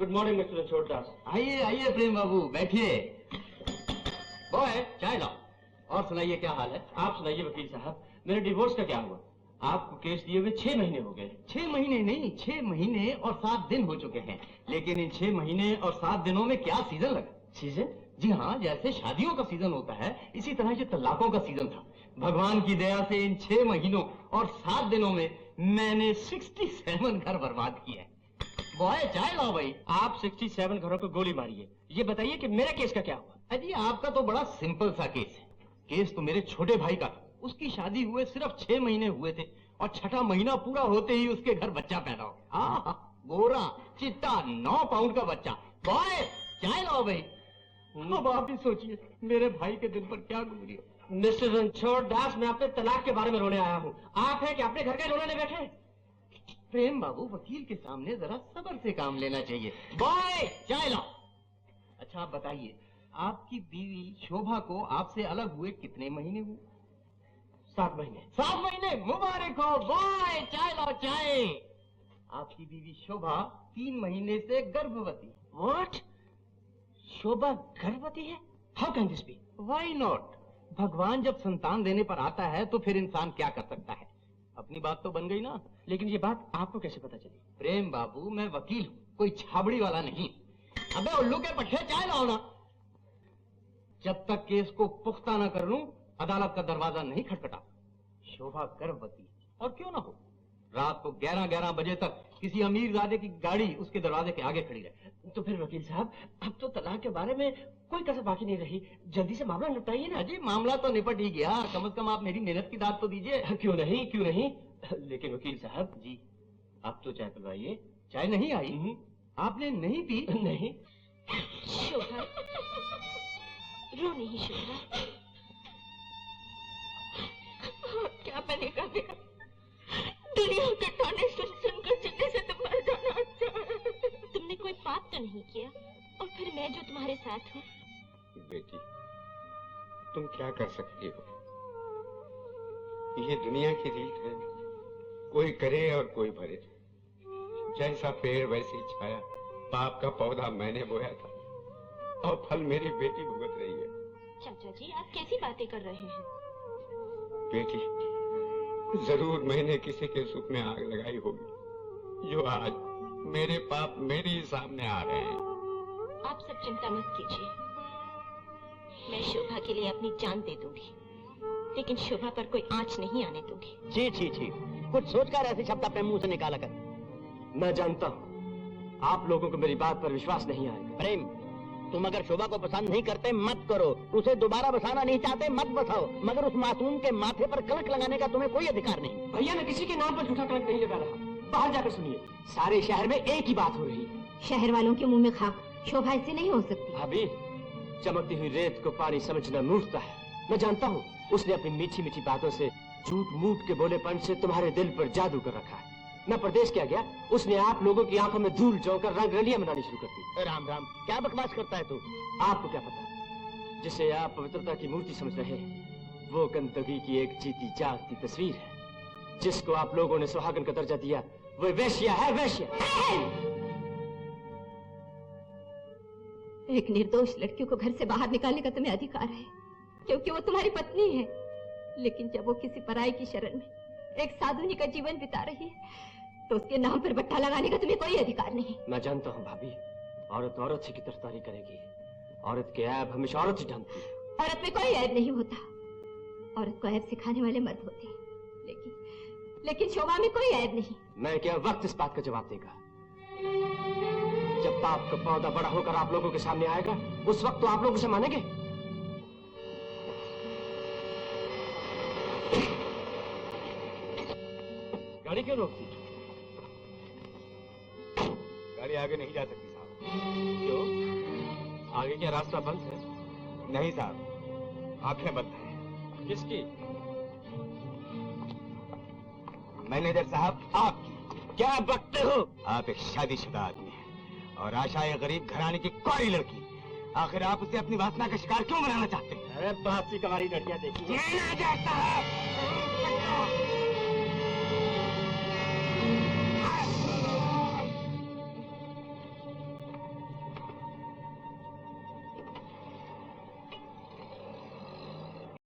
Good morning mister छोटदास। आइए आइए प्रेम बाबू, बैठिए। बॉय चाय लाओ। और सुनाइए क्या हाल है? आप सुनाइए वकील साहब, मेरे डिवोर्स का क्या हुआ? आपको केस दिए हुए 6 महीने हो गए। 6 महीने नहीं, 6 महीने और 7 दिन हो चुके हैं। लेकिन इन 6 महीने और 7 दिनों में क्या सीजन लगा? सीजन? जी हाँ, जैसे शादियों का सीजन होता है इसी तरह ये तलाकों का सीजन था। भगवान की दया से इन 6 महीनों और 7 दिनों में मैंने 67 घर बर्बाद किए। बॉय चाय लाओ भाई। आप 67 घरों को गोली मारिए। ये बताइए कि मेरा केस का क्या हुआ? अजी आपका तो बड़ा सिंपल सा केस है। केस तो मेरे छोटे भाई का था। उसकी शादी हुए सिर्फ 6 महीने हुए थे और 6ठा महीना पूरा होते ही उसके घर बच्चा पैदा हो गया। गोरा चिट्टा 9 पाउंड का बच्चा। बॉय चाय लाओ भाई। अब आप ही सोचिए मेरे भाई के दिल पर क्या गुजरी। मिस्टर रणछोड़ दास, मैं अपने तलाक के बारे में रोने आया हूँ। आप हैं कि अपने घर के रोने नहीं बैठे? प्रेम बाबू, वकील के सामने जरा सब्र से काम लेना चाहिए। बॉय चाय लाओ। अच्छा आप बताइए, आपकी बीवी शोभा को आपसे अलग हुए कितने महीने हुए? 7 महीने। 7 महीने? मुबारक हो। बॉय चाय लाओ चाय। आपकी बीवी शोभा 3 महीने से गर्भवती। व्हाट? शोभा गर्भवती है? How can this be? Why not? भगवान जब संतान देने पर आता है तो फिर इंसान क्या कर सकता है। अपनी बात तो बन गई ना। लेकिन ये बात आपको कैसे पता चली? प्रेम बाबू, मैं वकील हूँ, कोई छाबड़ी वाला नहीं। अबे उल्लू के पट्टे चाय लाओ ना। जब तक केस को पुख्ता न कर लूं अदालत का दरवाजा नहीं खटखटा। शोभा गर्भवती और क्यों ना हो। रात को 11-11 बजे तक किसी अमीरजादे की गाड़ी उसके दरवाजे के आगे खड़ी रहे। तो फिर वकील साहब, अब तो तलाक के बारे में कोई कसर बाकी नहीं रही। जल्दी से मामला निपटाइए ना। जी मामला तो निपट ही गया, कम से कम आप मेरी मेहनत की दाद तो दीजिए। क्यों नहीं, क्यों नहीं। लेकिन वकील साहब जी, आप तो चाय पिलवाइए। चाय नहीं आई? आपने नहीं पी? नहीं। शोभा, रो नहीं शोभा। क्या बनेगा मेरा? दुनिया के ताने सुन सुनकर जिंदगी से तुम मर जाना अच्छा है। तुमने कोई पाप तो नहीं किया, और फिर मैं जो तुम्हारे साथ हूँ। बेटी, तुम क्या कर सकती हो? ये दुनिया की रीत है, कोई करे और कोई भरे। जैसा पेड़ वैसी छाया, पाप का पौधा मैंने बोया था और फल मेरी बेटी भुगत रही है। चाचा जी, आप कैसी बातें कर रहे हैं? बेटी, जरूर मैंने किसी के सुख में आग लगाई होगी, जो आज मेरे पाप मेरे ही सामने आ रहे हैं। आप सब चिंता मत कीजिए, मैं शोभा के लिए अपनी जान दे दूंगी, लेकिन शोभा पर कोई आंच नहीं आने दूंगी। जी जी जी, कुछ सोचकर ऐसे शब्द अपने मुंह से निकाला कर। मैं जानता हूँ आप लोगों को मेरी बात पर विश्वास नहीं आएगा। प्रेम, तुम अगर शोभा को पसंद नहीं करते मत करो, उसे दोबारा बसाना नहीं चाहते मत बसाओ, मगर उस मासूम के माथे पर कलंक लगाने का तुम्हें कोई अधिकार नहीं। भैया, मैं किसी के नाम पर झूठा कलंक नहीं लगा रहा। बाहर जाकर सुनिए, सारे शहर में एक ही बात हो रही है। शहर वालों के मुंह में खाक, शोभा ऐसी नहीं हो सकती। भाभी, चमकती हुई रेत को पानी समझना मूर्खता है। मैं जानता हूँ उसने अपनी मीठी मीठी बातों से, झूठ मूठ के बोलेपन से तुम्हारे दिल पर जादू कर रखा है। मैं प्रदेश क्या गया, उसने आप लोगों की आंखों में धूल झोंकर रंग रलियां बनानी शुरू कर दी। राम राम, क्या बकवास करता है तू? आपको क्या पता, जिसे आप पवित्रता की मूर्ति समझ रहे हैं, वो गंदगी की एक जीती जागती तस्वीर है। जिसको आप लोगों ने सुहागन का दर्जा दिया, वो वेश्या है, वेश्या। एक निर्दोष लड़की को घर से बाहर निकालने का तुम्हें अधिकार है, क्योंकि वो तुम्हारी पत्नी है। लेकिन जब वो किसी पराई की शरण में एक साधुनी का जीवन बिता रही है, तो उसके नाम पर बट्टा लगाने का तुम्हें कोई अधिकार नहीं। मैं जानता हूँ भाभी, औरत औरत ही की तरफदारी करेगी। औरत के ऐब हमेशा औरत ही ढूंढती है। औरत में कोई ऐब नहीं होता, औरत को ऐब सिखाने वाले मर्द होते हैं, लेकिन शोभा में कोई ऐब नहीं। मैं क्या वक्त इस बात का जवाब देगा। जब पाप का पौधा बड़ा होकर आप लोगों के सामने आएगा, उस वक्त तो आप लोग उसे मानेंगे। गाड़ी क्यों रोकती? गाड़ी आगे नहीं जा सकती साहब। क्यों? आगे क्या रास्ता बंद है? नहीं साहब, आंखें बंद हैं। किसकी? मैनेजर साहब, आपकी। क्या बकते हो? आप एक शादीशुदा आदमी हैं और आशा है गरीब घराने की कुंवारी लड़की। आखिर आप उसे अपनी वासना का शिकार क्यों बनाना चाहते हैं? अरे बासी कमारी लड़कियां देखी मैनेजर साहब,